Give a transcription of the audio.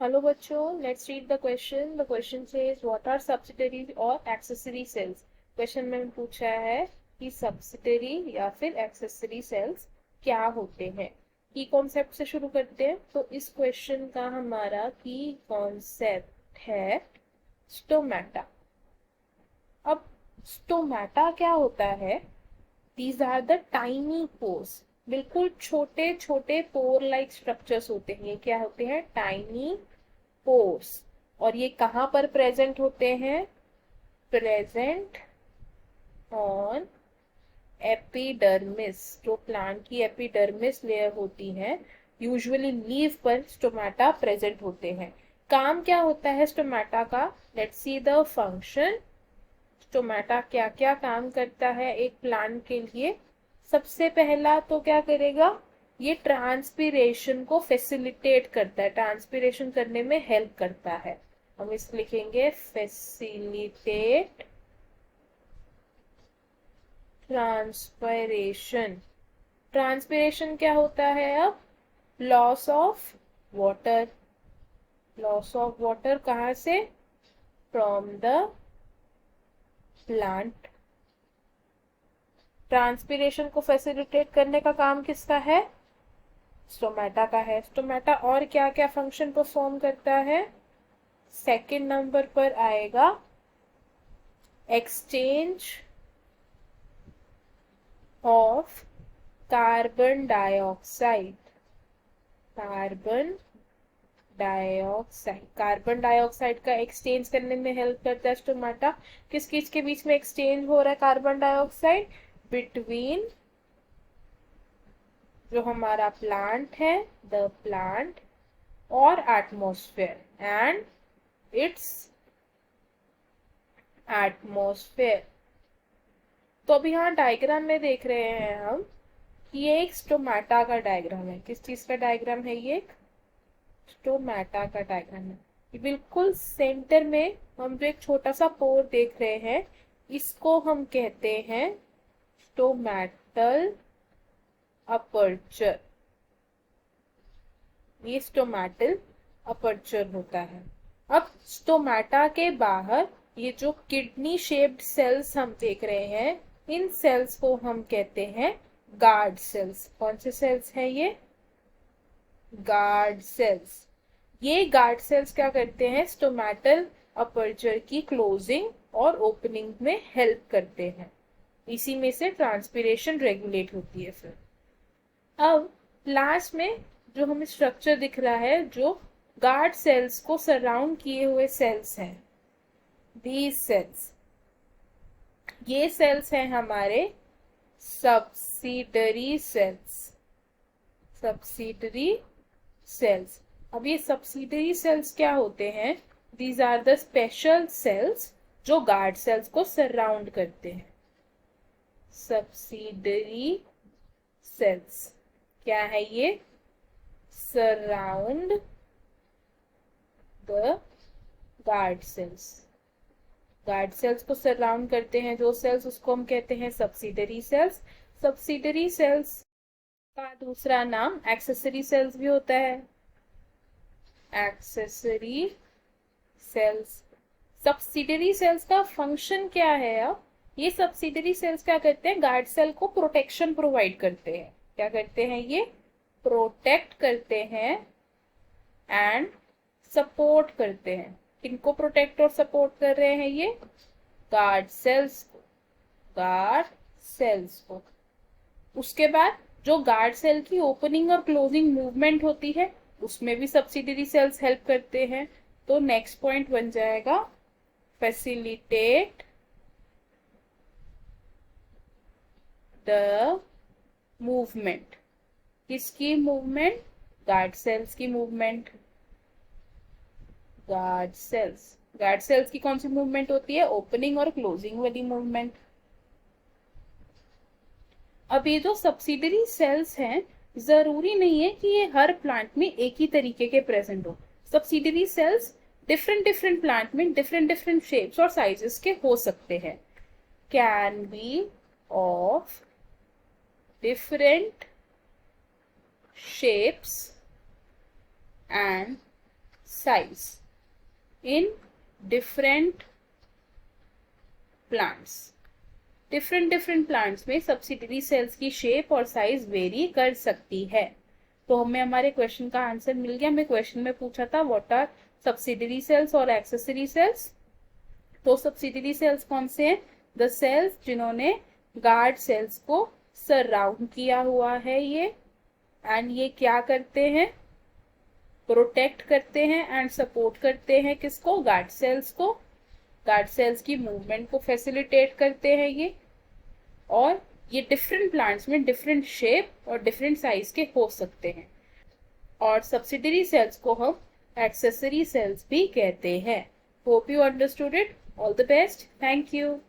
Hello बच्चों, let's read the question. The question says what are subsidiary और accessory cells. Question में पूछा है कि सब्सिडरी या फिर एक्सेसरी सेल्स क्या होते हैं। की कॉन्सेप्ट से शुरू करते हैं। तो इस क्वेश्चन का हमारा की कॉन्सेप्ट है स्टोमेटा। अब स्टोमेटा क्या होता है? These are the tiny pores. बिल्कुल छोटे छोटे पोर लाइक स्ट्रक्चर्स होते हैं। ये क्या होते हैं? Tiny pores. और ये कहाँ पर प्रेजेंट होते हैं? Present on epidermis. जो प्लांट की एपिडर्मिस लेयर होती है, यूजुअली लीफ पर स्टोमेटा प्रेजेंट होते हैं। काम क्या होता है स्टोमेटा का? Let's see the function. Stomata क्या क्या काम करता है एक प्लांट के लिए? सबसे पहला तो क्या करेगा? ये ट्रांसपीरेशन को फैसिलिटेट करता है, ट्रांसपीरेशन करने में हेल्प करता है। हम इस लिखेंगे फैसिलिटेट ट्रांसपीरेशन। ट्रांसपीरेशन क्या होता है? अब loss of water. Loss of water कहाँ से? From the plant. ट्रांसपीरेशन को फैसिलिटेट करने का काम किसका है? स्टोमेटा का है। स्टोमेटा और क्या क्या फंक्शन परफॉर्म करता है? सेकंड नंबर पर आएगा exchange of carbon dioxide. Carbon dioxide, carbon dioxide का एक्सचेंज करने में हेल्प करता है स्टोमेटा। किस किस के बीच में एक्सचेंज हो रहा है कार्बन डाइऑक्साइड? बिटवीन जो हमारा प्लांट है, द प्लांट, और एटमॉस्फेयर एंड इट्स एटमॉस्फेयर। तो अभी यहाँ डायग्राम में देख रहे हैं हम कि ये एक स्टोमेटा का डायग्राम है। किस चीज का डायग्राम है ये? एक स्टोमेटा का डायग्राम है। ये बिल्कुल सेंटर में हम जो एक छोटा सा पोर देख रहे हैं, इसको हम कहते हैं स्टोमेटल अपर्चर। ये स्टोमेटल अपर्चर होता है। अब स्टोमेटा के बाहर ये जो किडनी शेप्ड सेल्स हम देख रहे हैं, इन सेल्स को हम कहते हैं गार्ड सेल्स। कौन से सेल्स हैं ये? Guard cells. ये गार्ड सेल्स क्या करते हैं? स्टोमेटल अपर्चर की क्लोजिंग और ओपनिंग में हेल्प करते हैं। इसी में से ट्रांसपीरेशन रेगुलेट होती है। फिर अब लास्ट में जो हमें स्ट्रक्चर दिख रहा है, जो गार्ड सेल्स को सराउंड किए हुए सेल्स हैं, दीज सेल्स, ये सेल्स हैं हमारे सब्सिडरी सेल्स। Subsidiary sales. अब ये सब्सिडरी सेल्स क्या होते हैं? These are the special cells जो गार्ड सेल्स को सराउंड करते हैं। सब्सिडरी सेल्स क्या है ये? Surround the guard cells. Guard cells को सराउंड करते हैं जो सेल्स, उसको हम कहते हैं सब्सिडरी सेल्स। सब्सिडरी सेल्स का दूसरा नाम एक्सेसरी सेल्स भी होता है। Accessory cells. सब्सिडरी सेल्स का फंक्शन क्या है? अब ये सब्सिडरी सेल्स क्या करते हैं? गार्ड सेल को प्रोटेक्शन प्रोवाइड करते हैं। क्या करते हैं ये? प्रोटेक्ट करते हैं एंड सपोर्ट करते हैं। किनको प्रोटेक्ट और सपोर्ट कर रहे हैं ये? गार्ड सेल्स को। गार्ड सेल्स को। उसके बाद जो गार्ड सेल की ओपनिंग और क्लोजिंग मूवमेंट होती है, उसमें भी सब्सिडरी सेल्स हेल्प करते हैं। तो नेक्स्ट पॉइंट बन जाएगा फैसिलिटेट द मूवमेंट। किसकी मूवमेंट? गार्ड सेल्स की movement. Guard cells. Guard sales की कौन सी मूवमेंट होती है? ओपनिंग और क्लोजिंग वाली मूवमेंट। अब ये जो सब्सिडरी सेल्स हैं, जरूरी नहीं है कि ये हर प्लांट में एक ही तरीके के प्रेजेंट हो। Subsidiary cells different different plant में डिफरेंट डिफरेंट शेप्स और साइजेस के हो सकते हैं। Can be of different shapes and size in different plants. Different plants में सब्सिडरी सेल्स की शेप और साइज वेरी कर सकती है। तो हमें हमारे क्वेश्चन का आंसर मिल गया। हमें क्वेश्चन में पूछा था व्हाट आर सब्सिडरी सेल्स और एक्सेसरी सेल्स। तो सब्सिडरी सेल्स कौन से हैं? द सेल्स जिन्होंने गार्ड सेल्स को सराउंड किया हुआ है ये, एंड ये क्या करते हैं? प्रोटेक्ट करते हैं एंड सपोर्ट करते हैं किसको? गार्ड सेल्स को। गार्ड सेल्स की मूवमेंट को फैसिलिटेट करते हैं ये। और ये डिफरेंट प्लांट्स में डिफरेंट शेप और डिफरेंट साइज के हो सकते हैं। और सब्सिडरी सेल्स को हम एक्सेसरी सेल्स भी कहते हैं। Hope you understood it. All the best. Thank you.